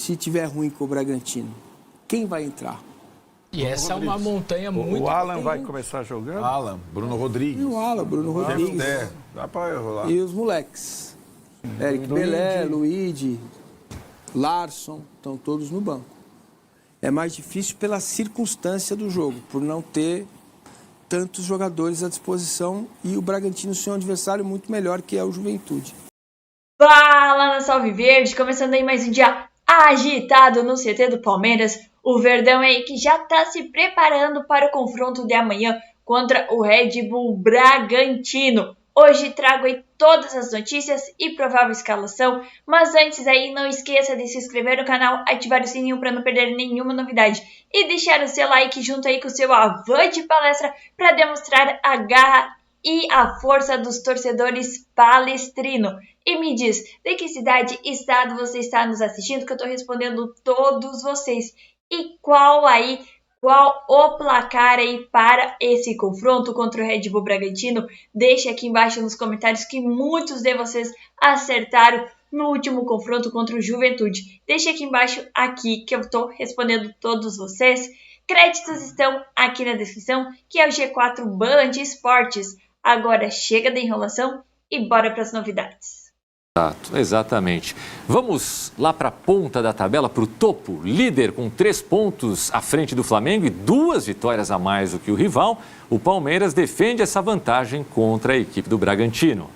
se tiver ruim com o Bragantino? Quem vai entrar? E essa é uma montanha muito... O Alan vai começar jogando? Alan, Bruno Rodrigues. E o Alan, Bruno Rodrigues. Dá pra rolar. E os moleques. Eric Pelé, Luigi, Larson, estão todos no banco. É mais difícil pela circunstância do jogo, por não ter tantos jogadores à disposição e o Bragantino ser um adversário muito melhor que é o Juventude. Fala, Nação Alviverde, começando aí mais um dia agitado no CT do Palmeiras. O Verdão aí que já está se preparando para o confronto de amanhã contra o Red Bull Bragantino. Hoje trago aí todas as notícias e provável escalação, mas antes aí não esqueça de se inscrever no canal, ativar o sininho para não perder nenhuma novidade e deixar o seu like junto aí com o seu avante palestra para demonstrar a garra e a força dos torcedores palestrino. E me diz, de que cidade e estado você está nos assistindo, que eu estou respondendo todos vocês. E qual o placar aí para esse confronto contra o Red Bull Bragantino? Deixe aqui embaixo nos comentários que muitos de vocês acertaram no último confronto contra o Juventude. Deixe aqui embaixo que eu estou respondendo todos vocês. Créditos estão aqui na descrição, que é o G4 Band Esportes. Agora chega da enrolação e bora para as novidades. Exatamente. Vamos lá para a ponta da tabela, para o topo, líder com 3 pontos à frente do Flamengo e 2 vitórias a mais do que o rival. O Palmeiras defende essa vantagem contra a equipe do Bragantino.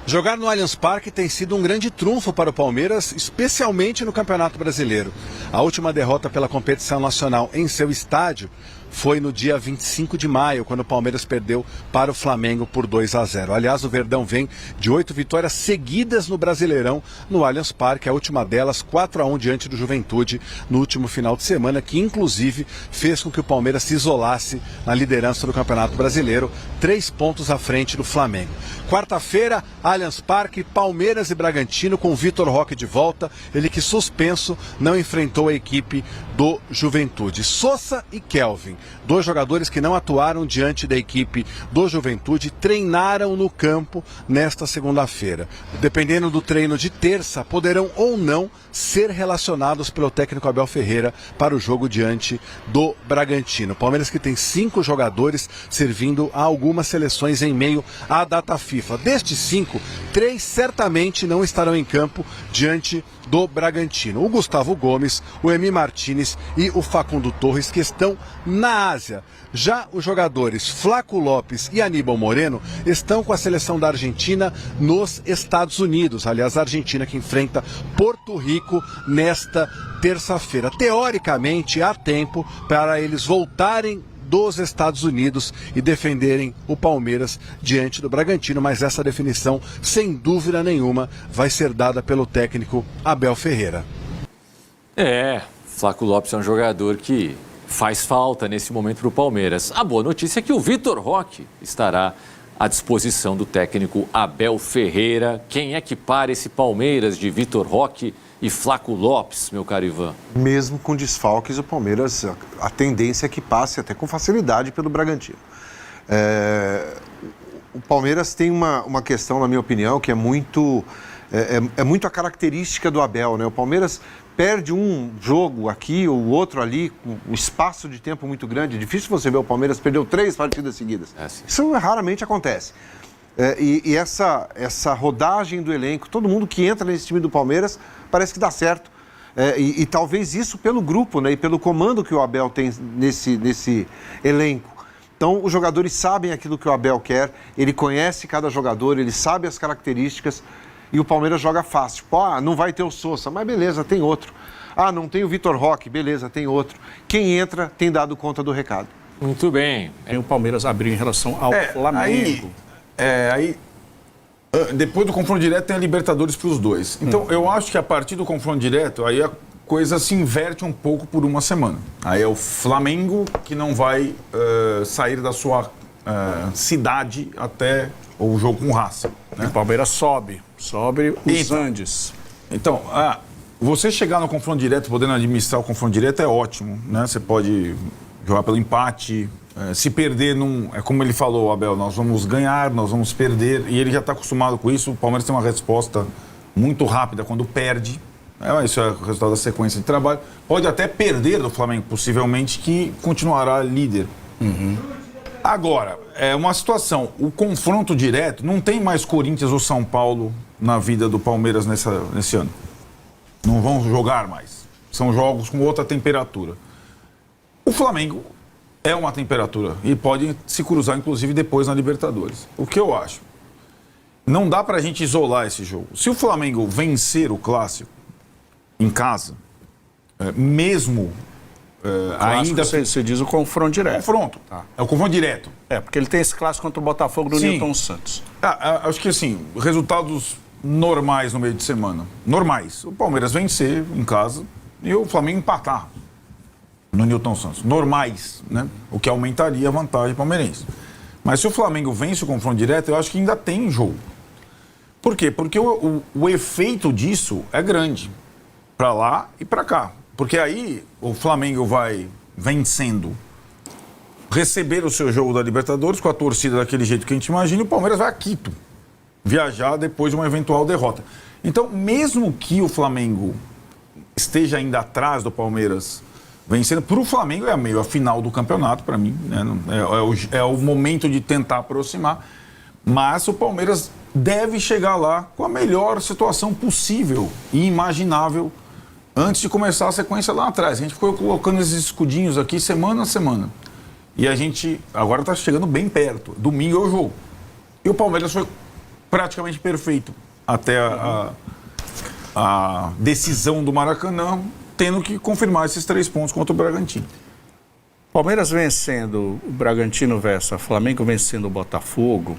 Jogar no Allianz Parque tem sido um grande trunfo para o Palmeiras, especialmente no Campeonato Brasileiro. A última derrota pela competição nacional em seu estádio foi no dia 25 de maio, quando o Palmeiras perdeu para o Flamengo por 2-0. Aliás, o Verdão vem de 8 vitórias seguidas no Brasileirão, no Allianz Parque, a última delas 4-1 diante do Juventude no último final de semana, que inclusive fez com que o Palmeiras se isolasse na liderança do Campeonato Brasileiro, 3 pontos à frente do Flamengo. Quarta-feira, Allianz Parque, Palmeiras e Bragantino com Vitor Roque de volta, ele que suspenso não enfrentou a equipe do Juventude. Sousa e Kelvin, 2 jogadores que não atuaram diante da equipe do Juventude, treinaram no campo nesta segunda-feira. Dependendo do treino de terça, poderão ou não ser relacionados pelo técnico Abel Ferreira para o jogo diante do Bragantino. Palmeiras que tem 5 jogadores servindo a algumas seleções em meio à data FIFA. Destes 5, 3 certamente não estarão em campo diante do Bragantino. O Gustavo Gomes, o Emi Martínez e o Facundo Torres, que estão na Ásia. Já os jogadores Flaco Lopes e Aníbal Moreno estão com a seleção da Argentina nos Estados Unidos. Aliás, a Argentina que enfrenta Porto Rico nesta terça-feira. Teoricamente, há tempo para eles voltarem dos Estados Unidos e defenderem o Palmeiras diante do Bragantino, mas essa definição, sem dúvida nenhuma, vai ser dada pelo técnico Abel Ferreira. Flaco Lopes é um jogador que faz falta nesse momento para o Palmeiras. A boa notícia é que o Vitor Roque estará à disposição do técnico Abel Ferreira. Quem é que para esse Palmeiras de Vitor Roque e Flaco Lopes, meu caro Ivan? Mesmo com desfalques, o Palmeiras, a tendência é que passe até com facilidade pelo Bragantino. O Palmeiras tem uma questão, na minha opinião, que é muito a característica do Abel, né? O Palmeiras perde um jogo aqui ou outro ali, com um espaço de tempo muito grande. É difícil você ver o Palmeiras perdeu 3 partidas seguidas. Isso raramente acontece. E essa rodagem do elenco, todo mundo que entra nesse time do Palmeiras parece que dá certo. E talvez isso pelo grupo, né, e pelo comando que o Abel tem nesse elenco. Então, os jogadores sabem aquilo que o Abel quer, ele conhece cada jogador, ele sabe as características e o Palmeiras joga fácil. Não vai ter o Sousa, mas beleza, tem outro. Não tem o Vitor Roque, beleza, tem outro. Quem entra tem dado conta do recado. Muito bem. O Palmeiras abriu em relação ao Flamengo. Depois do confronto direto tem a Libertadores para os dois. Então, eu acho que a partir do confronto direto, aí a coisa se inverte um pouco por uma semana. Aí é o Flamengo que não vai sair da sua cidade até o jogo com o Racing. Né? O Palmeiras sobe os Andes. Então, você chegar no confronto direto, podendo administrar o confronto direto é ótimo. Né? Você pode jogar pelo empate. Se perder, é como ele falou, Abel, nós vamos ganhar, nós vamos perder, e ele já está acostumado com isso. O Palmeiras tem uma resposta muito rápida quando perde, Isso é o resultado da sequência de trabalho. Pode até perder do Flamengo, possivelmente, que continuará líder. Agora, é uma situação, o confronto direto, não tem mais Corinthians ou São Paulo na vida do Palmeiras nesse ano. Não vão jogar mais. São jogos com outra temperatura. O Flamengo é uma temperatura e pode se cruzar, inclusive, depois na Libertadores. O que eu acho? Não dá pra gente isolar esse jogo. Se o Flamengo vencer o Clássico em casa, mesmo ainda... Você diz o confronto direto. Confronto. Tá. É o confronto direto. Porque ele tem esse clássico contra o Botafogo no Newton Santos. Acho que assim, resultados normais no meio de semana. Normais. O Palmeiras vencer em casa e o Flamengo empatar no Newton Santos. Normais, né? O que aumentaria a vantagem palmeirense. Mas se o Flamengo vence o confronto direto, eu acho que ainda tem jogo. Por quê? Porque o efeito disso é grande. Para lá e para cá. Porque aí o Flamengo vai vencendo, receber o seu jogo da Libertadores com a torcida daquele jeito que a gente imagina, e o Palmeiras vai a Quito viajar depois de uma eventual derrota. Então, mesmo que o Flamengo esteja ainda atrás do Palmeiras vencendo, para o Flamengo é meio a final do campeonato, para mim, né? É o momento de tentar aproximar, mas o Palmeiras deve chegar lá com a melhor situação possível e imaginável antes de começar a sequência lá atrás. A gente ficou colocando esses escudinhos aqui semana a semana. E a gente agora está chegando bem perto. Domingo é o jogo. E o Palmeiras foi praticamente perfeito até a decisão do Maracanã, tendo que confirmar esses 3 pontos contra o Bragantino. Palmeiras vencendo o Bragantino versus Flamengo vencendo o Botafogo,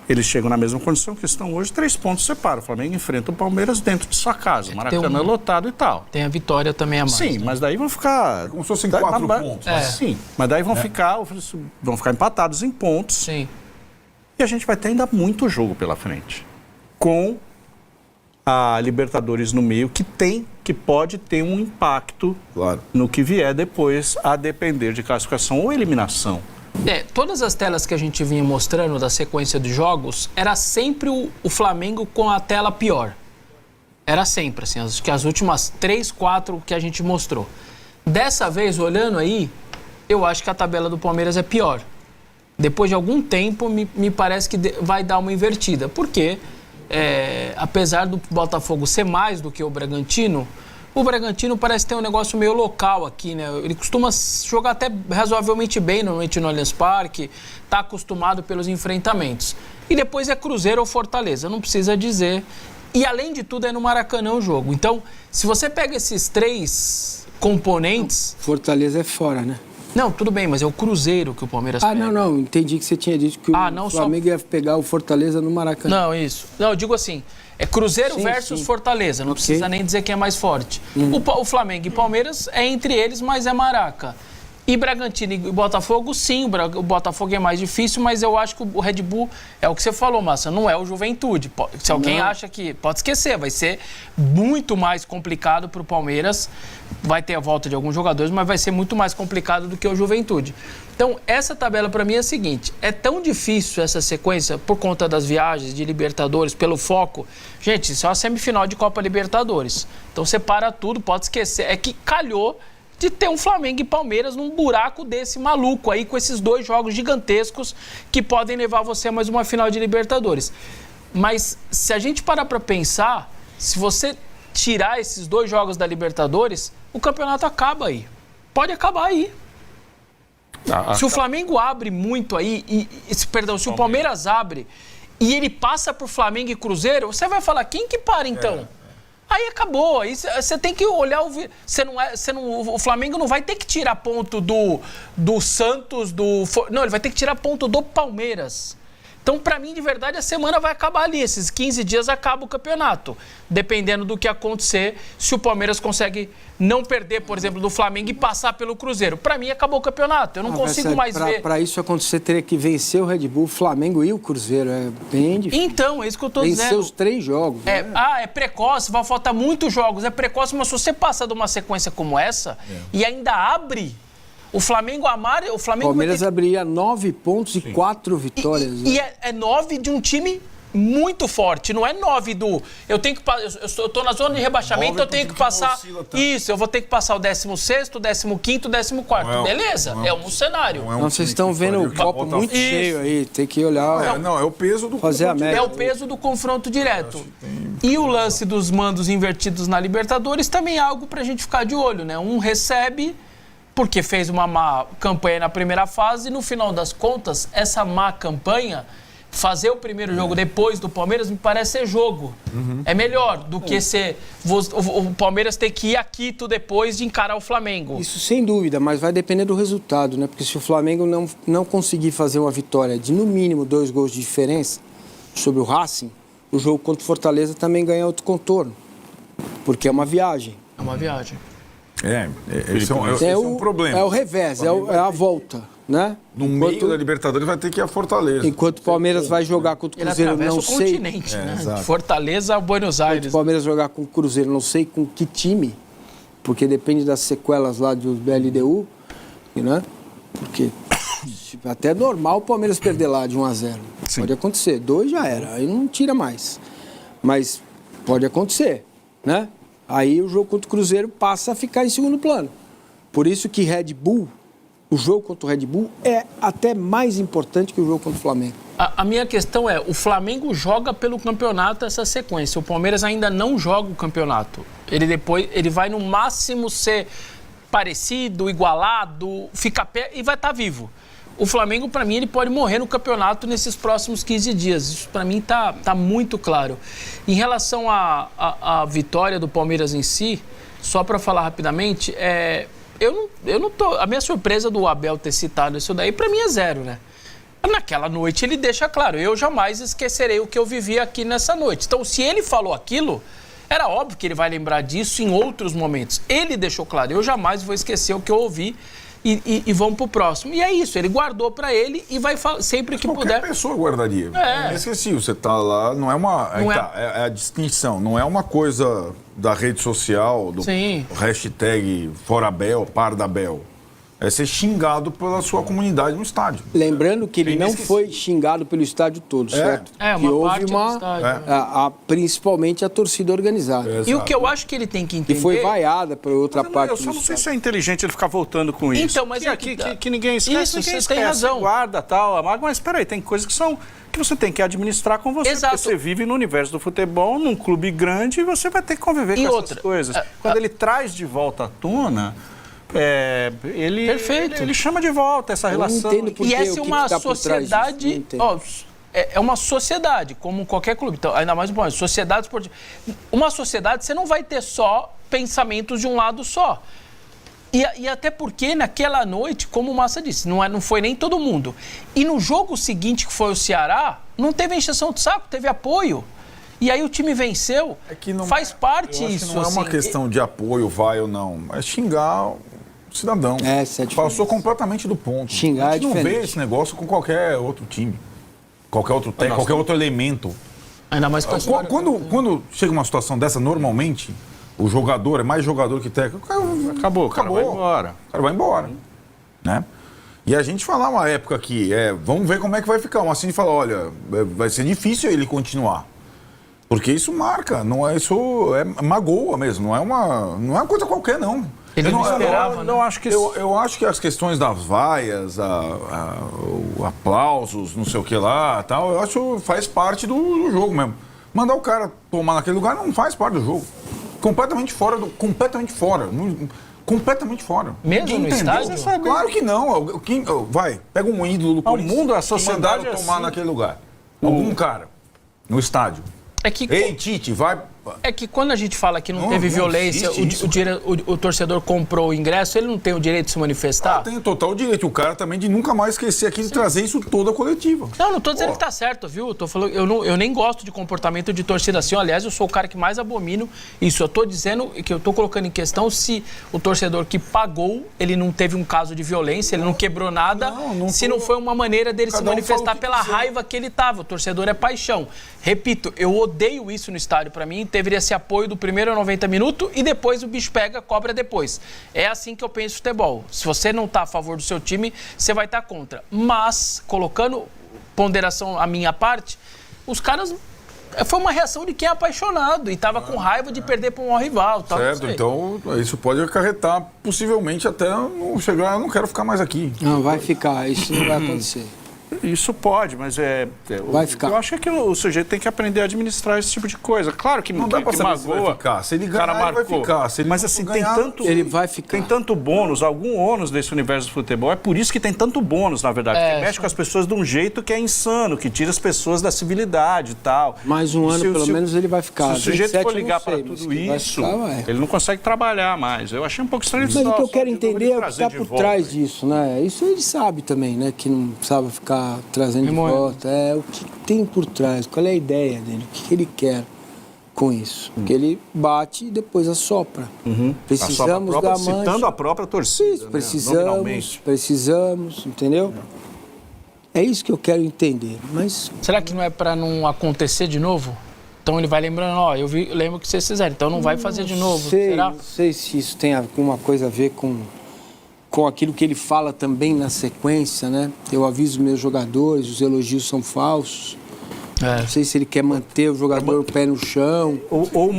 eles chegam na mesma condição que estão hoje, 3 pontos separam. O Flamengo enfrenta o Palmeiras dentro de sua casa. O Maracanã é lotado e tal. Tem a vitória também a mais. Sim, né? mas daí vão ficar... Como se fossem 4 pontos. Sim, mas daí vão ficar empatados em pontos. Sim. E a gente vai ter ainda muito jogo pela frente. Com a Libertadores no meio, que pode ter um impacto no que vier depois, a depender de classificação ou eliminação. Todas as telas que a gente vinha mostrando da sequência de jogos, era sempre o Flamengo com a tela pior. Era sempre, assim, acho que as últimas 3, 4 que a gente mostrou. Dessa vez, olhando aí, eu acho que a tabela do Palmeiras é pior. Depois de algum tempo, me parece que vai dar uma invertida. Porque, apesar do Botafogo ser mais do que o Bragantino parece ter um negócio meio local aqui, né? Ele costuma jogar até razoavelmente bem normalmente no Allianz Parque, está acostumado pelos enfrentamentos. E depois é Cruzeiro ou Fortaleza, não precisa dizer. E além de tudo é no Maracanã o jogo. Então, se você pega esses 3 componentes... Fortaleza é fora, né? Não, tudo bem, mas é o Cruzeiro que o Palmeiras pega. Não, entendi que você tinha dito que o Flamengo ia pegar o Fortaleza no Maracanã. Não, isso. Não, eu digo assim, é Cruzeiro versus Fortaleza, não precisa nem dizer quem é mais forte. O Flamengo e Palmeiras é entre eles, mas é Maraca. E Bragantino e Botafogo, sim, o Botafogo é mais difícil, mas eu acho que o Red Bull, é o que você falou, Massa, não é o Juventude. Se alguém acha que... Pode esquecer, vai ser muito mais complicado para o Palmeiras. Vai ter a volta de alguns jogadores, mas vai ser muito mais complicado do que o Juventude. Então, essa tabela para mim é a seguinte, é tão difícil essa sequência por conta das viagens de Libertadores, pelo foco. Gente, isso é uma semifinal de Copa Libertadores. Então, separa tudo, pode esquecer. É que calhou de ter um Flamengo e Palmeiras num buraco desse maluco aí, com esses 2 jogos gigantescos que podem levar você a mais uma final de Libertadores. Mas se a gente parar para pensar, se você tirar esses 2 jogos da Libertadores, o campeonato acaba aí. Pode acabar aí. Se o Flamengo abre muito aí, se o Palmeiras abre e ele passa por Flamengo e Cruzeiro, você vai falar, quem que para então? Aí acabou, aí você tem que olhar, o Flamengo não vai ter que tirar ponto do Santos, não, ele vai ter que tirar ponto do Palmeiras. Então, para mim, de verdade, a semana vai acabar ali, esses 15 dias acaba o campeonato, dependendo do que acontecer, se o Palmeiras consegue não perder, por exemplo, do Flamengo e passar pelo Cruzeiro. Para mim, acabou o campeonato, eu não consigo mais ver. Para isso acontecer, teria que vencer o Red Bull, o Flamengo e o Cruzeiro, é bem difícil. Então, é isso que eu estou dizendo. Vencer os 3 jogos. É precoce, vai faltar muitos jogos, é precoce, mas se você passa de uma sequência como essa e ainda abre... O Flamengo Palmeiras abriria 9 pontos e 4 vitórias. E é 9 de um time muito forte. Não é 9 do... Eu eu tô na zona de rebaixamento, eu tenho que passar... Isso, eu vou ter que passar o 16º, 15º, 14º. Beleza, é um cenário. Não, vocês estão vendo o copo muito cheio aí. Tem que olhar... É o peso do... Fazer a média. É o peso do confronto direto. E o lance dos mandos invertidos na Libertadores também é algo pra gente ficar de olho, né? Um recebe... porque fez uma má campanha na primeira fase e, no final das contas, essa má campanha, fazer o primeiro jogo depois do Palmeiras, me parece ser jogo. É melhor do que ser o Palmeiras ter que ir a Quito depois de encarar o Flamengo. Isso sem dúvida, mas vai depender do resultado, né? Porque se o Flamengo não conseguir fazer uma vitória de, no mínimo, 2 gols de diferença sobre o Racing, o jogo contra o Fortaleza também ganha outro contorno. Porque é uma viagem. É uma viagem. Esse é um problema. É o revés, é a volta, né? No meio da Libertadores vai ter que ir a Fortaleza. Enquanto o Palmeiras vai jogar contra o Cruzeiro, não sei... Ele atravessa o continente, né? De Fortaleza a Buenos Aires. Enquanto o Palmeiras jogar com o Cruzeiro, não sei com que time, porque depende das sequelas lá do BLDU, né? Porque até é normal o Palmeiras perder lá de 1-0. Pode acontecer. 2 já era, aí não tira mais. Mas pode acontecer, né? Aí o jogo contra o Cruzeiro passa a ficar em segundo plano. Por isso que o jogo contra o Red Bull é até mais importante que o jogo contra o Flamengo. A minha questão é, o Flamengo joga pelo campeonato essa sequência. O Palmeiras ainda não joga o campeonato. Ele vai no máximo ser parecido, igualado, ficar perto e vai estar vivo. O Flamengo, para mim, ele pode morrer no campeonato nesses próximos 15 dias. Isso, para mim, tá muito claro. Em relação à vitória do Palmeiras em si, só para falar rapidamente, eu não tô... A minha surpresa do Abel ter citado isso daí, para mim, é 0, né? Naquela noite, ele deixa claro, eu jamais esquecerei o que eu vivi aqui nessa noite. Então, se ele falou aquilo, era óbvio que ele vai lembrar disso em outros momentos. Ele deixou claro, eu jamais vou esquecer o que eu ouvi. E vamos pro próximo. E é isso, ele guardou pra ele e vai sempre que puder. Qualquer pessoa guardaria. Eu esqueci, você tá lá, não é uma... é a distinção, não é uma coisa da rede social, do hashtag ForaBel, Pardabel. É ser xingado pela sua comunidade no estádio. Lembrando que ele não foi xingado pelo estádio todo, certo? Uma que houve parte do estádio. Principalmente a torcida organizada. E o que eu acho que ele tem que entender... E foi vaiada por outra parte. Eu só não sei se é inteligente ele ficar voltando com isso. Então, mas que ninguém esquece. Isso, você tem razão. Guarda, tal, mas espera aí, tem coisas que você tem que administrar com você. Exato. Porque você vive no universo do futebol, num clube grande, e você vai ter que conviver com essas coisas. Quando ele traz de volta à tona... Ele chama de volta essa relação. E essa é uma sociedade... É uma sociedade, como qualquer clube. Então, ainda mais uma sociedade esportiva. Uma sociedade, você não vai ter só pensamentos de um lado só. E até porque, naquela noite, como o Massa disse, não foi nem todo mundo. E no jogo seguinte, que foi o Ceará, não teve encheção de saco, teve apoio. E aí o time venceu. Faz parte isso. Não é uma questão de apoio, vai ou não. É xingar... cidadão. Passou completamente do ponto. Xingar a gente não vê esse negócio com qualquer outro time. Qualquer outro técnico, qualquer outro elemento. Ainda mais quando chega uma situação dessa, normalmente, o jogador é mais jogador que técnico. Acabou. O cara vai embora. O cara vai embora. Né? E a gente falava uma época que, vamos ver como é que vai ficar. Mas assim, a gente fala, olha, vai ser difícil ele continuar. Porque isso marca, isso magoa mesmo, não é uma coisa qualquer, não. Ele não esperava, não acho que eu acho que as questões das vaias, aplausos, não sei o que lá, tal, eu acho que faz parte do jogo mesmo. Mandar o cara tomar naquele lugar não faz parte do jogo. Completamente fora. Mesmo no estádio? Claro que não. Pega um ídolo do Corinthians. O mundo, a sociedade mandaram tomar naquele lugar. Algum cara no estádio. Ei, Tite, vai... É que quando a gente fala que não teve violência, o torcedor comprou o ingresso, ele não tem o direito de se manifestar? Tem total direito. O cara também de nunca mais esquecer aqui de trazer isso toda a coletiva. Não tô dizendo que tá certo, viu? Eu tô falando, eu nem gosto de comportamento de torcida assim. Aliás, eu sou o cara que mais abomino isso. Eu tô dizendo que eu tô colocando em questão se o torcedor que pagou, ele não teve um caso de violência, ele não quebrou nada, se não foi uma maneira dele se manifestar pela raiva que ele tava. O torcedor é paixão. Repito, eu odeio isso no estádio. Pra mim, deveria ser apoio do primeiro 90 minutos e depois o bicho pega, cobra depois. É assim que eu penso futebol. Se você não está a favor do seu time, você vai estar contra. Mas, colocando ponderação à minha parte, os caras... Foi uma reação de quem é apaixonado e estava com raiva de perder para um rival. Tal, certo, então isso pode acarretar possivelmente até não chegar, eu não quero ficar mais aqui. Não, vai ficar, isso não vai acontecer. Isso pode, mas vai ficar. Eu acho que o sujeito tem que aprender a administrar esse tipo de coisa. Claro que não dá pra saber se magoa. vai ficar. Se ele ganhar, cara marcou. Ele vai ficar. Se ele mas assim, ganhar, ele vai ficar. Tem tanto bônus, algum ônus desse universo do futebol. É por isso que tem tanto bônus, na verdade. Porque mexe com as pessoas de um jeito que é insano, que tira as pessoas da civilidade e tal. Mais um ano, pelo menos, ele vai ficar. Se o sujeito 27, for ligar para tudo isso, ele não consegue trabalhar mais. Eu achei um pouco estranho. Mas o que eu quero entender é o que está por trás disso, né? Isso ele sabe também, né? Que não precisava ficar trazendo de volta. O que tem por trás, qual é a ideia dele, o que ele quer com isso. Porque ele bate e depois assopra. Precisamos da mancha. Citando a própria torcida. Isso, precisamos, entendeu? É isso que eu quero entender. Mas será que não é para não acontecer de novo? Então ele vai lembrando, ó, lembro que vocês fizeram, então não vai fazer de novo. Será? Não sei se isso tem alguma coisa a ver com aquilo que ele fala também na sequência, né? Eu aviso meus jogadores, os elogios são falsos. Não sei se ele quer manter o jogador o pé no chão. Ou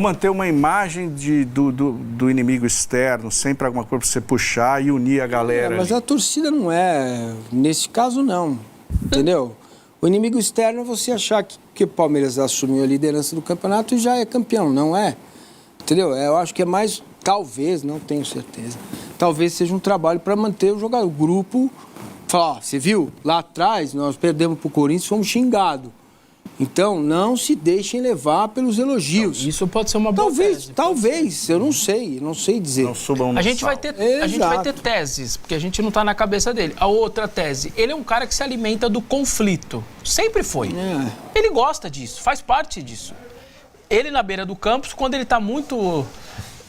manter uma imagem do inimigo externo, sempre alguma coisa para você puxar e unir a galera. Mas a torcida não é, nesse caso não, entendeu? O inimigo externo é você achar que o Palmeiras assumiu a liderança do campeonato e já é campeão, não é? Entendeu? Eu acho que é mais, talvez, não tenho certeza, talvez seja um trabalho para manter o jogador, o grupo, falar, você viu, lá atrás nós perdemos para o Corinthians, fomos xingados. Então, não se deixem levar pelos elogios. Então, isso pode ser uma boa tese. Talvez, eu não sei dizer. Não subam no a gente vai ter teses, porque a gente não está na cabeça dele. A outra tese, ele é um cara que se alimenta do conflito. Sempre foi. Ele gosta disso, faz parte disso. Ele na beira do campo, quando ele está muito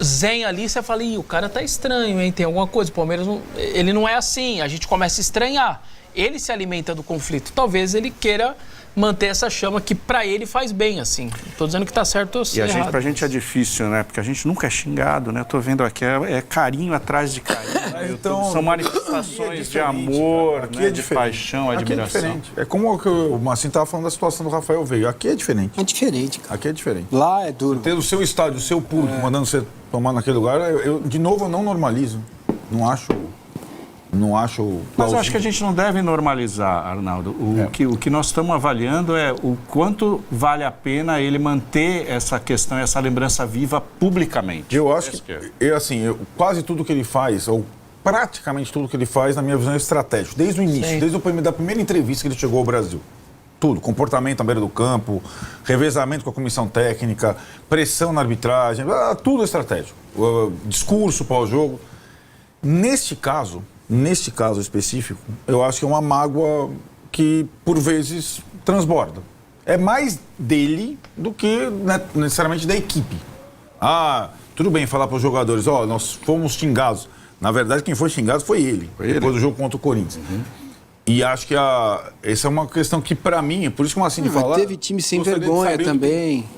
zen ali, você fala, o cara tá estranho, hein? Tem alguma coisa. O Palmeiras, ele não é assim. A gente começa a estranhar. Ele se alimenta do conflito. Talvez ele queira manter essa chama que pra ele faz bem, assim. Tô dizendo que tá certo ou errado. Pra gente é difícil, né? Porque a gente nunca é xingado, né? Eu tô vendo aqui, é carinho atrás de carinho. Então, são manifestações de amor, né? De paixão, admiração. Aqui é diferente. É como o Massinho tava falando da situação do Rafael Veiga. Aqui é diferente. É diferente, cara. Aqui é diferente. Lá é duro. Ter o seu estádio, o seu público, mandando você tomar naquele lugar, de novo, eu não normalizo. Não acho... Mas eu acho que a gente não deve normalizar, Arnaldo. O que nós estamos avaliando é o quanto vale a pena ele manter essa questão, essa lembrança viva publicamente. Eu acho quase tudo que ele faz, ou praticamente tudo que ele faz, na minha visão, é estratégico. Desde o início, da primeira entrevista que ele chegou ao Brasil. Tudo, comportamento à beira do campo, revezamento com a comissão técnica, pressão na arbitragem, tudo é estratégico. Discurso pós-jogo. Neste caso específico, eu acho que é uma mágoa que, por vezes, transborda. É mais dele do que necessariamente da equipe. Tudo bem falar para os jogadores, nós fomos xingados. Na verdade, quem foi xingado foi ele, depois do jogo contra o Corinthians. E acho que essa é uma questão que, para mim, por isso que o Massinho fala... Teve time sem vergonha também.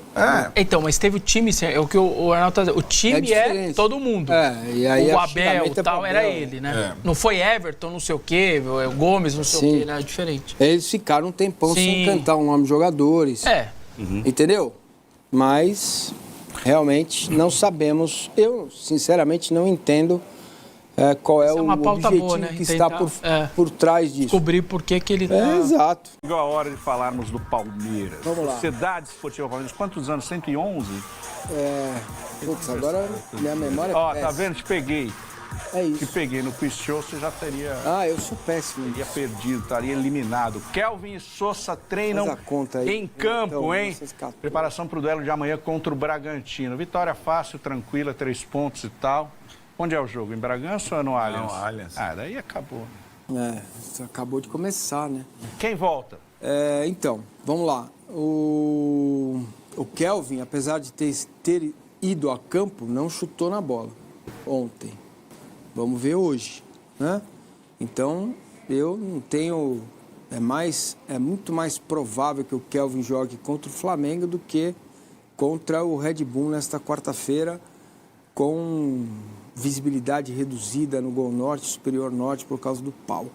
Então, mas teve time, é o que o Arnaldo tá dizendo, o time é todo mundo. E aí o Abel, o tal, era ele, né? Não foi Everton, não sei o quê, o Gomes, não sei o quê, né? É diferente. Eles ficaram um tempão sem cantar o nome de jogadores. Entendeu? Mas, realmente, não sabemos, eu, sinceramente, não entendo qual é o objetivo boa, né? que está por trás disso. Descobrir por que ele tá... Exato. Chegou a hora de falarmos do Palmeiras. Vamos lá. Sociedade Esportiva Palmeiras, quantos anos? 111? Putz, agora minha memória é tá vendo? Te peguei. É isso. Te peguei no quiz show, você já teria... eu sou péssimo. Teria perdido, estaria eliminado. Kelvin e Sousa treinam em campo, hein? Preparação para o duelo de amanhã contra o Bragantino. Vitória fácil, tranquila, 3 pontos e tal. Onde é o jogo? Em Bragança ou é no Allianz? No Allianz. Daí acabou. Isso acabou de começar, né? Quem volta? Então, vamos lá. O Kelvin, apesar de ter ido a campo, não chutou na bola ontem. Vamos ver hoje, né? Então, eu não tenho... É muito mais provável que o Kelvin jogue contra o Flamengo do que contra o Red Bull nesta quarta-feira, com visibilidade reduzida no Gol Norte, Superior Norte, por causa do palco.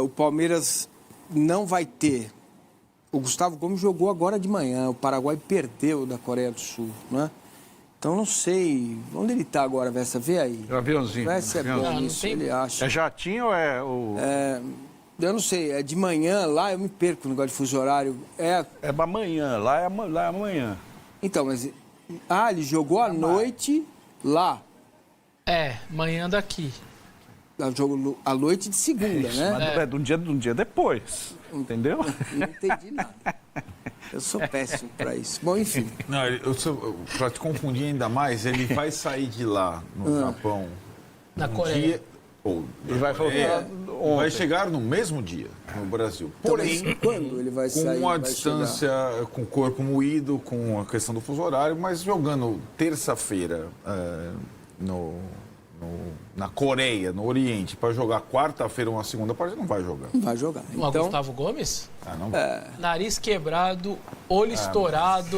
O Palmeiras não vai ter o Gustavo Gomes jogou agora de manhã. O Paraguai perdeu da Coreia do Sul, né? Então, não sei. Onde ele está agora, Vessa? Vê aí. O aviãozinho. Vessa é bom isso, ele acha. É jatinho ou é o... Eu não sei, é de manhã lá, eu me perco no negócio de fuso horário. É amanhã, lá é amanhã. Então, mas... ele jogou à noite lá. Manhã daqui. Jogo à noite de segunda, né? Mas de um dia depois, entendeu? Não entendi nada. Eu sou péssimo para isso. Bom, enfim. Não, para te confundir ainda mais, ele vai sair de lá, no Japão, Na Coreia. Ele vai voltar vai chegar no mesmo dia, no Brasil. Porém, quando ele vai sair? com a distância, com o corpo moído, com a questão do fuso horário, mas jogando terça-feira na Coreia, no Oriente, para jogar quarta-feira uma segunda partida, não vai jogar. Não vai jogar. O Gustavo Gomes? Não. Nariz quebrado, olho estourado.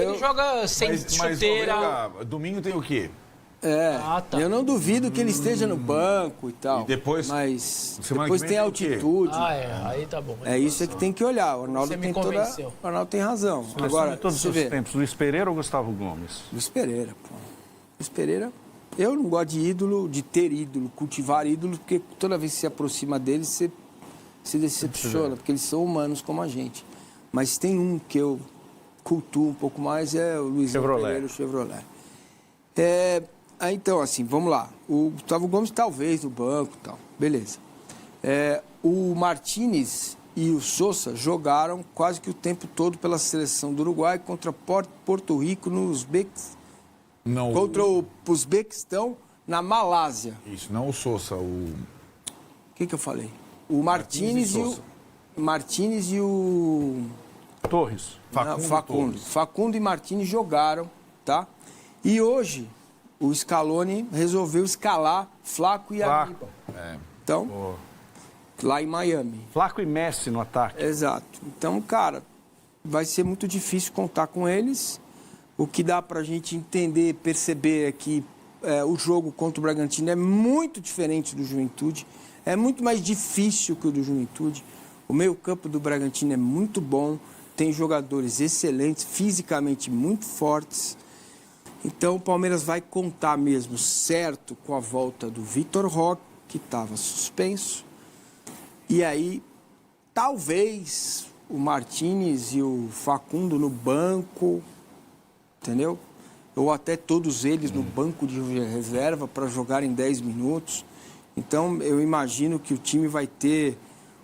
Ele joga sem chuteira. Mas, domingo tem o quê? Tá. Eu não duvido que ele esteja no banco e tal. E depois? Mas Semana depois que tem vem altitude. Aí tá bom. Isso é que tem que olhar. O Arnaldo Você me tem convenceu. O Arnaldo tem razão. Agora, de todos você os vê. tempos, Luiz Pereira ou Gustavo Gomes? Luiz Pereira, pô. Luiz Pereira, eu não gosto de ídolo, de ter ídolo, cultivar ídolo, porque toda vez que se aproxima deles, você se decepciona, porque eles são humanos como a gente. Mas tem um que eu cultuo um pouco mais, é o Luiz Pereira, o Chevrolet. Então, assim, vamos lá. O Gustavo Gomes talvez no banco e tal, beleza. O Martínez e o Sousa jogaram quase que o tempo todo pela seleção do Uruguai contra Porto Rico no contra o Uzbequistão na Malásia. Isso, não o Sousa, O que eu falei? O Martínez e o... Torres. Facundo. Facundo e Martínez jogaram, tá? E hoje o Scaloni resolveu escalar Flaco e Aníbal. Então, lá em Miami. Flaco e Messi no ataque. Exato. Então, cara, vai ser muito difícil contar com eles. O que dá pra gente entender, perceber é que o jogo contra o Bragantino é muito diferente do Juventude. É muito mais difícil que o do Juventude. O meio-campo do Bragantino é muito bom. Tem jogadores excelentes, fisicamente muito fortes. Então o Palmeiras vai contar mesmo certo com a volta do Vitor Roque, que estava suspenso. E aí, talvez o Martínez e o Facundo no banco, entendeu? Ou até todos eles no banco de reserva para jogar em 10 minutos. Então eu imagino que o time vai ter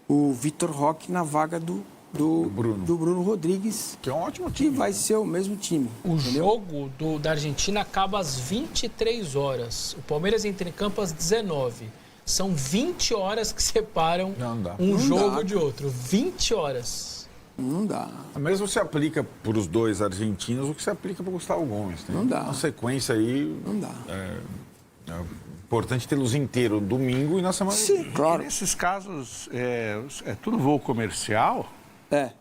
o Vitor Roque na vaga do Bruno Rodrigues, que é um ótimo time. Que vai ser o mesmo time. O jogo da Argentina acaba às 23 horas. O Palmeiras entra em campo às 19. São 20 horas que separam um jogo de outro. 20 horas. Não dá. Mesmo se aplica para os dois argentinos o que se aplica para o Gustavo Gomes. Né? Não dá. Uma sequência aí... Não dá. É importante tê-los inteiro domingo e na semana... Sim, claro. E nesses casos, é tudo voo comercial? Né?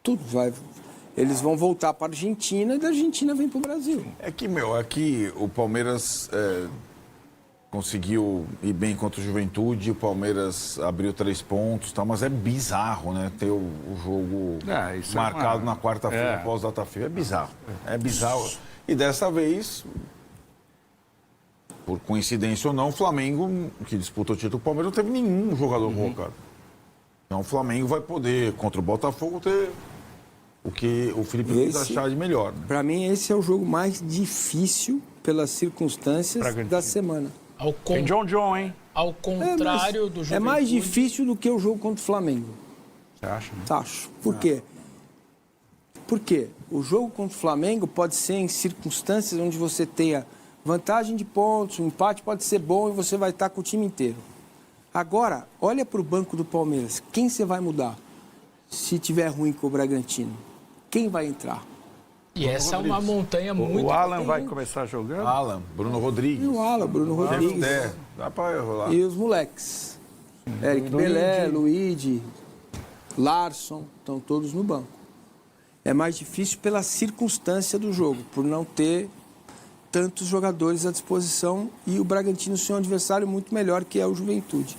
Tudo vai. Eles vão voltar para a Argentina e da Argentina vem para o Brasil. Aqui o Palmeiras conseguiu ir bem contra o Juventude, o Palmeiras abriu 3 pontos, tá, mas é bizarro, né? Ter o jogo marcado na quarta-feira após data FIFA. É bizarro. É bizarro. E dessa vez, por coincidência ou não, o Flamengo, que disputou o título do Palmeiras, não teve nenhum jogador convocado. Então o Flamengo vai poder, contra o Botafogo, ter o que o Felipe Luiz achar de melhor. Né? Para mim, esse é o jogo mais difícil pelas circunstâncias da semana. Tem John, hein? Ao contrário do Juventude. É mais difícil do que o jogo contra o Flamengo. Você acha? Né? Acho. Por quê? Porque o jogo contra o Flamengo pode ser em circunstâncias onde você tenha vantagem de pontos, um empate pode ser bom e você vai estar com o time inteiro. Agora, olha para o banco do Palmeiras. Quem você vai mudar se tiver ruim com o Bragantino? Quem vai entrar? E essa é uma montanha muito... O Alan vai começar jogando? Bruno Rodrigues. E o Bruno Rodrigues. Dá para rolar. E os moleques. Eric Belé, Luigi, Larson, estão todos no banco. É mais difícil pela circunstância do jogo, por não ter tantos jogadores à disposição e o Bragantino ser um adversário muito melhor que é o Juventude.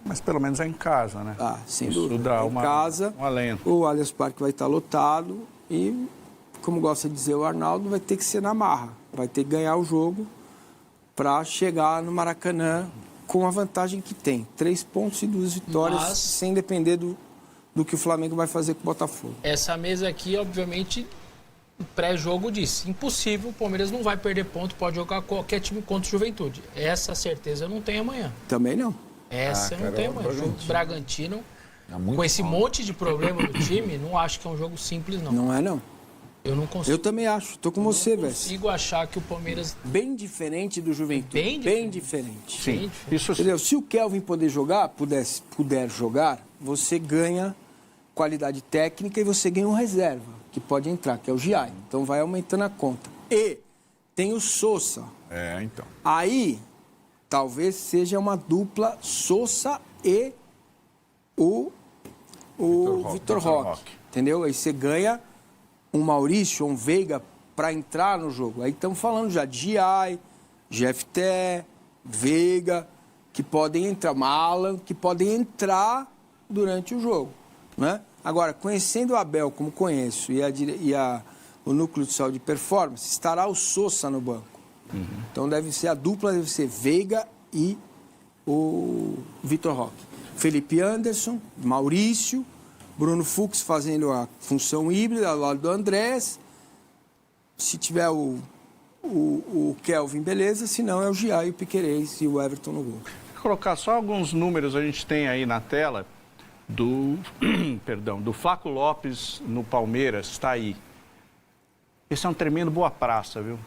Mas pelo menos é em casa, né? Sem Isso dúvida. dá Em casa, um alento. o Allianz Parque vai estar lotado e, como gosta de dizer o Arnaldo, vai ter que ser na marra. Vai ter que ganhar o jogo para chegar no Maracanã com a vantagem que tem. 3 pontos e 2 vitórias, sem depender do que o Flamengo vai fazer com o Botafogo. Essa mesa aqui, obviamente, o pré-jogo disse, impossível, o Palmeiras não vai perder ponto, pode jogar qualquer time contra o Juventude. Essa certeza eu não tenho amanhã. Também não. Essa eu não tenho amanhã. O jogo do Bragantino, com esse monte de problema no time, não acho que é um jogo simples, não. Não é, não. Eu não consigo. Eu também acho. Tô com você, velho. Eu consigo achar que o Palmeiras... Bem diferente do Juventude. Bem diferente. Sim. Isso sim. Entendeu? Se o Kelvin puder jogar, você ganha qualidade técnica e você ganha um reserva, que pode entrar, que é o Giai. Então vai aumentando a conta. E tem o Sousa. Então. Aí, talvez seja uma dupla Sousa e o Vitor Roque. Entendeu? Aí você ganha um Maurício ou um Veiga para entrar no jogo. Aí estamos falando já de Giai, GFT, Veiga, que podem entrar, Malan, que podem entrar durante o jogo, né? Agora, conhecendo o Abel como conheço o núcleo de saúde e performance, estará o Sousa no banco. Então a dupla deve ser Veiga e o Vitor Roque. Felipe Anderson, Maurício, Bruno Fux fazendo a função híbrida ao lado do Andrés. Se tiver o Kelvin, beleza. Se não, é o Gia e o Piquerez e o Everton no gol. Vou colocar só alguns números a gente tem aí na tela do Flaco Lopes no Palmeiras, está aí. Esse é um tremendo boa praça, viu?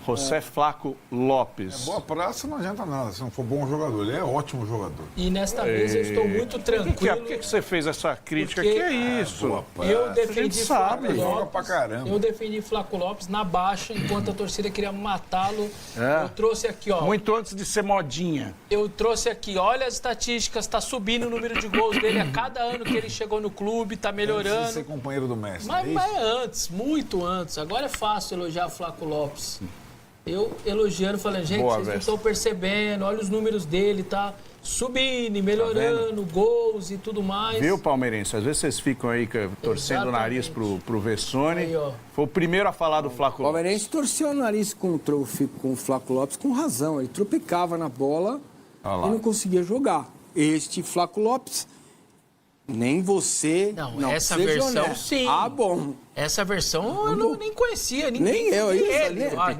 José Flaco Lopes. Boa praça não adianta nada, se não for bom jogador. Ele é ótimo jogador. E nesta mesa eu estou muito tranquilo. Por que você fez essa crítica? Que é isso? Eu defendi Flaco Lopes. Joga pra caramba. Eu defendi Flaco Lopes na baixa, enquanto a torcida queria matá-lo. Eu trouxe aqui, ó. Muito antes de ser modinha. Eu trouxe aqui, olha as estatísticas, está subindo o número de gols dele a cada ano que ele chegou no clube, está melhorando. Antes de ser companheiro do Messi. Mas antes, muito antes. Agora é fácil elogiar o Flaco Lopes. Eu elogiando, falando, gente, vocês não estão percebendo, olha os números dele, tá subindo, melhorando, gols e tudo mais. Viu, palmeirense? Às vezes vocês ficam aí torcendo o nariz pro Vessone. Aí, foi o primeiro a falar do Flaco Lopes. O palmeirense torceu o nariz com o Flaco Lopes com razão. Ele tropicava na bola e não conseguia jogar. Este Flaco Lopes, nem você... Não essa versão, honesto. Sim. Bom. Essa versão eu nem conhecia. Nem eu.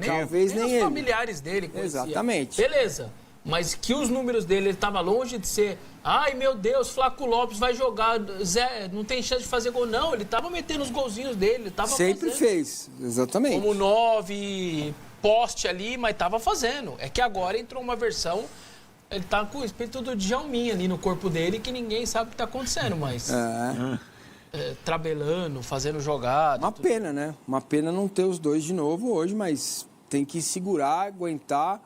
Talvez nem os familiares dele conheciam. Exatamente. Beleza. Mas que os números dele, ele estava longe de ser... Ai, meu Deus, Flaco Lopes vai jogar... Zé, não tem chance de fazer gol. Não, ele estava metendo os golzinhos dele. Ele tava Sempre fez, exatamente. Como 9, poste ali, mas estava fazendo. É que agora entrou uma versão... Ele tá com o espírito do Djalminha ali no corpo dele, que ninguém sabe o que tá acontecendo, mas... trabelando, fazendo jogada. Uma pena, né? Uma pena não ter os dois de novo hoje, mas tem que segurar, aguentar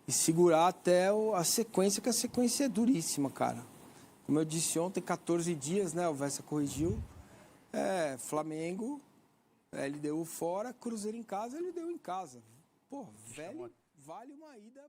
e segurar até a sequência, que a sequência é duríssima, cara. Como eu disse ontem, 14 dias, né? O Vessa corrigiu. Flamengo, LDU fora, Cruzeiro em casa, LDU em casa. Pô, velho, vale uma ida...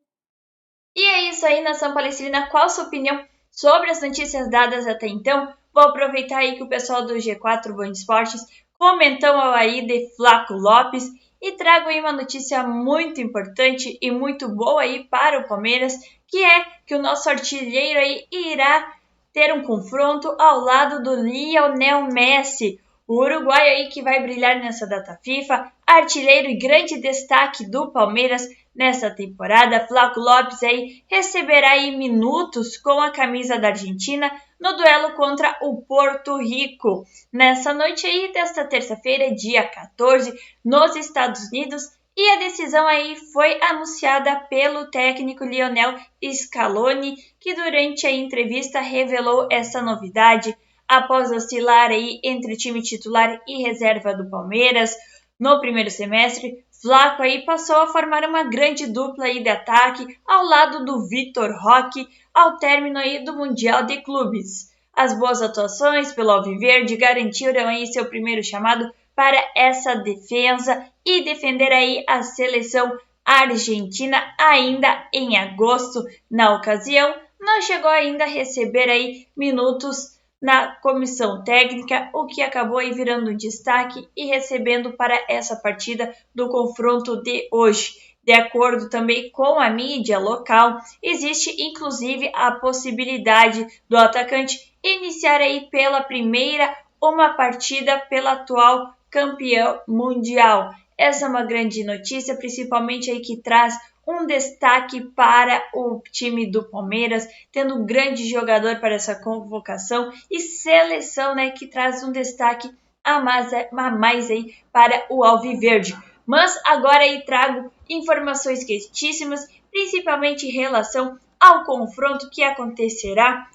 E é isso aí, Nação Palestrina. Qual a sua opinião sobre as notícias dadas até então? Vou aproveitar aí que o pessoal do G4 Band Esportes comentou aí de Flaco Lopes e trago aí uma notícia muito importante e muito boa aí para o Palmeiras, que é que o nosso artilheiro aí irá ter um confronto ao lado do Lionel Messi, o uruguaio aí que vai brilhar nessa data FIFA, artilheiro e grande destaque do Palmeiras nessa temporada. Flaco Lopes aí receberá aí minutos com a camisa da Argentina no duelo contra o Porto Rico. Nessa noite aí desta terça-feira, dia 14, nos Estados Unidos, e a decisão aí foi anunciada pelo técnico Lionel Scaloni, que durante a entrevista revelou essa novidade após oscilar aí entre time titular e reserva do Palmeiras. No primeiro semestre, Flaco aí passou a formar uma grande dupla aí de ataque ao lado do Vitor Roque ao término aí do Mundial de Clubes. As boas atuações pelo Alviverde garantiram aí seu primeiro chamado para essa defesa e defender aí a seleção argentina ainda em agosto. Na ocasião, não chegou ainda a receber aí minutos na comissão técnica, o que acabou aí virando um destaque e recebendo para essa partida do confronto de hoje. De acordo também com a mídia local, existe inclusive a possibilidade do atacante iniciar aí pela primeira uma partida pela atual campeão mundial. Essa é uma grande notícia, principalmente aí que traz um destaque para o time do Palmeiras, tendo um grande jogador para essa convocação e seleção, né, que traz um destaque a mais aí para o Alviverde. Mas agora aí trago informações quentíssimas, principalmente em relação ao confronto que acontecerá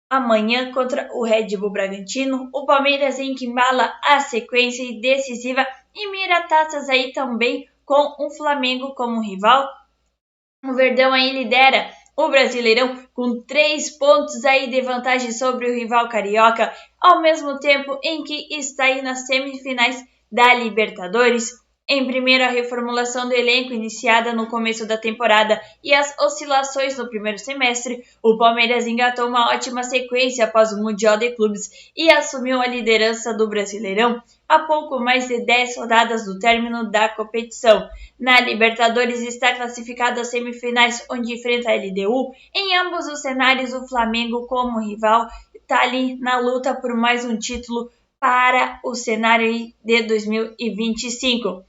amanhã contra o Red Bull Bragantino. O Palmeiras em que embala a sequência decisiva e mira taças aí também com o Flamengo como rival. O Verdão aí lidera o Brasileirão com 3 pontos aí de vantagem sobre o rival carioca, ao mesmo tempo em que está aí nas semifinais da Libertadores. Em primeiro, a reformulação do elenco iniciada no começo da temporada e as oscilações no primeiro semestre, o Palmeiras engatou uma ótima sequência após o Mundial de Clubes e assumiu a liderança do Brasileirão a pouco mais de 10 rodadas do término da competição. Na Libertadores está classificado às semifinais, onde enfrenta a LDU. Em ambos os cenários, o Flamengo, como rival, está ali na luta por mais um título para o cenário de 2025.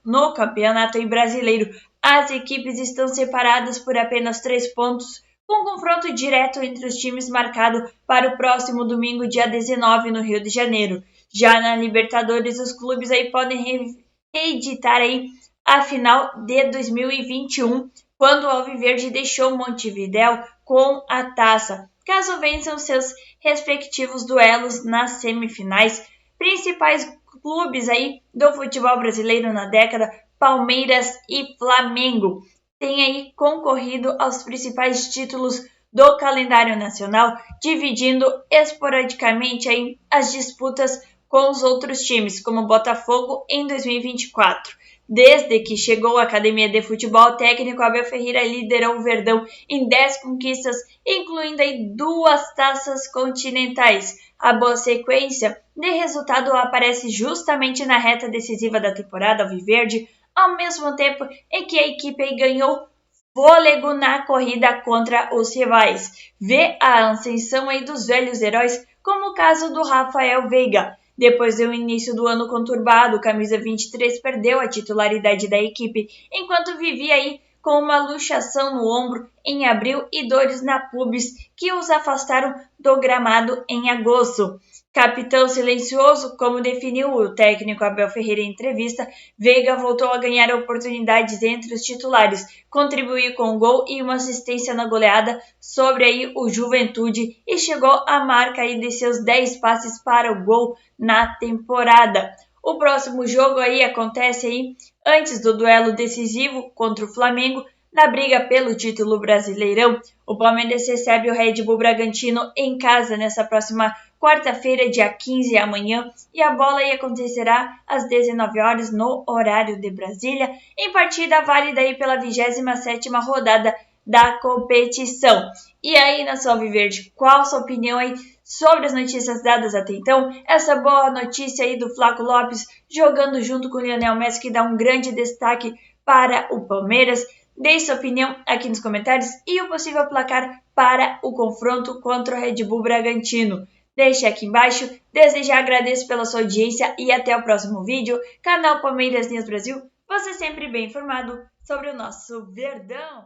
No campeonato brasileiro, as equipes estão separadas por apenas 3 pontos, com um confronto direto entre os times marcado para o próximo domingo, dia 19, no Rio de Janeiro. Já na Libertadores, os clubes aí podem reeditar aí a final de 2021, quando o Alviverde deixou Montevidéu com a taça, caso vençam seus respectivos duelos nas semifinais. Principais clubes aí do futebol brasileiro na década, Palmeiras e Flamengo, têm aí concorrido aos principais títulos do calendário nacional, dividindo esporadicamente aí as disputas com os outros times, como Botafogo em 2024. Desde que chegou à Academia de Futebol, o técnico Abel Ferreira liderou o Verdão em 10 conquistas, incluindo aí 2 taças continentais. A boa sequência de resultado aparece justamente na reta decisiva da temporada alviverde, ao mesmo tempo em que a equipe aí ganhou fôlego na corrida contra os rivais. Vê a ascensão aí dos velhos heróis, como o caso do Rafael Veiga. Depois do início do ano conturbado, o camisa 23 perdeu a titularidade da equipe, enquanto vivia aí com uma luxação no ombro em abril e dores na pubis que os afastaram do gramado em agosto. Capitão silencioso, como definiu o técnico Abel Ferreira em entrevista, Veiga voltou a ganhar oportunidades entre os titulares, contribuiu com um gol e uma assistência na goleada sobre aí o Juventude e chegou à marca aí de seus 10 passes para o gol na temporada. O próximo jogo aí acontece aí antes do duelo decisivo contra o Flamengo, na briga pelo título Brasileirão. O Palmeiras recebe o Red Bull Bragantino em casa nessa próxima quarta-feira, dia 15, amanhã, e a bola aí acontecerá às 19 horas no horário de Brasília, em partida válida aí pela 27ª rodada da competição. E aí, nação alviverde, qual a sua opinião aí sobre as notícias dadas até então? Essa boa notícia aí do Flaco Lopes jogando junto com o Lionel Messi, que dá um grande destaque para o Palmeiras. Deixe sua opinião aqui nos comentários e o possível placar para o confronto contra o Red Bull Bragantino. Deixe aqui embaixo. Desde já agradeço pela sua audiência e até o próximo vídeo. Canal Palmeiras News Brasil, você sempre bem informado sobre o nosso Verdão.